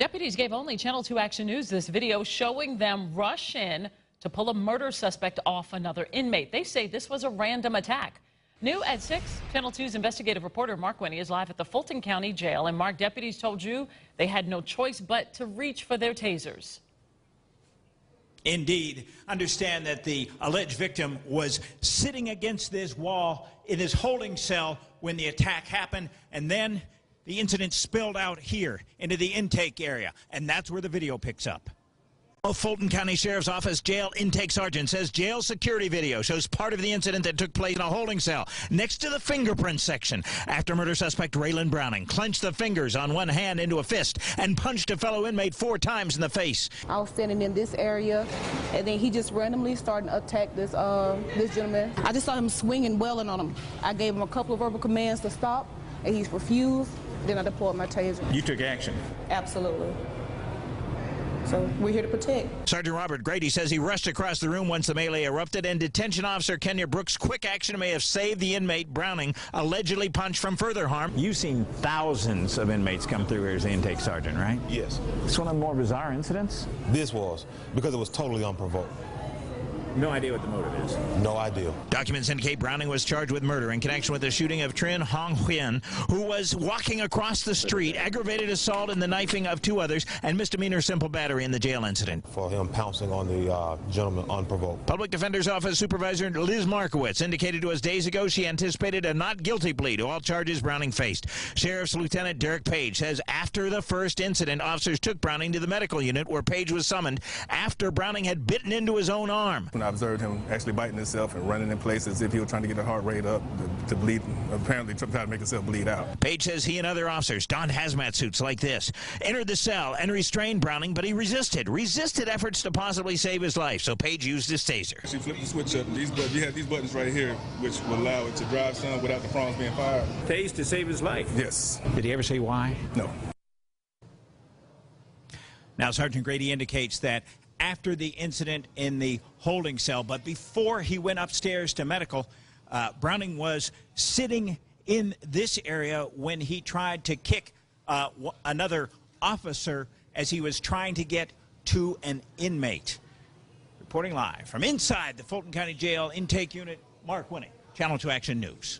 Deputies gave only Channel 2 Action News this video showing them rush in to pull a murder suspect off another inmate. They say this was a random attack. New at 6, Channel 2's investigative reporter Mark Winnie is live at the Fulton County Jail. And Mark, deputies told you they had no choice but to reach for their tasers. Indeed. Understand that the alleged victim was sitting against this wall in his holding cell when the attack happened, and then the incident spilled out here into the intake area, and that's where the video picks up. Fulton County Sheriff's Office jail intake sergeant says jail security video shows part of the incident that took place in a holding cell next to the fingerprint section after murder suspect Raylon Browning clenched the fingers on one hand into a fist and punched a fellow inmate 4 times in the face. I was standing in this area, and then he just randomly started to attack this gentleman. I just saw him swinging, welling on him. I gave him a couple of verbal commands to stop, and he's refused. Then I deployed my taser. You took action? Absolutely. So we're here to protect. Sergeant Robert Grady says he rushed across the room once the melee erupted, and detention officer Kenya Brooks' quick action may have saved the inmate Browning, allegedly punched, from further harm. You've seen thousands of inmates come through here as the intake sergeant, right? Yes. It's one of the more bizarre incidents? This was, because it was totally unprovoked. No idea what the motive is. No idea. Documents indicate Browning was charged with murder in connection with the shooting of Trin Hong Huyen, who was walking across the street, aggravated assault and the knifing of 2 others, and misdemeanor simple battery in the jail incident. For him pouncing on the gentleman unprovoked. Public Defender's Office Supervisor Liz Markowitz indicated to us days ago she anticipated a not guilty plea to all charges Browning faced. Sheriff's Lieutenant Derek Page says after the first incident, officers took Browning to the medical unit where Page was summoned after Browning had bitten into his own arm. I observed him actually biting himself and running in place as if he was trying to get the heart rate up to bleed, apparently trying to make himself bleed out. Page says he and other officers donned hazmat suits like this, entered the cell and restrained Browning, but he resisted efforts to possibly save his life, so Page used his taser. She flipped the switch up, and you had these buttons right here, which will allow it to drive some without the prongs being fired. Tased to save his life? Yes. Did he ever say why? No. Now, Sergeant Grady indicates that after the incident in the holding cell, but before he went upstairs to medical, Browning was sitting in this area when he tried to kick another officer as he was trying to get to an inmate. Reporting live from inside the Fulton County Jail Intake Unit, Mark Winnie, Channel 2 Action News.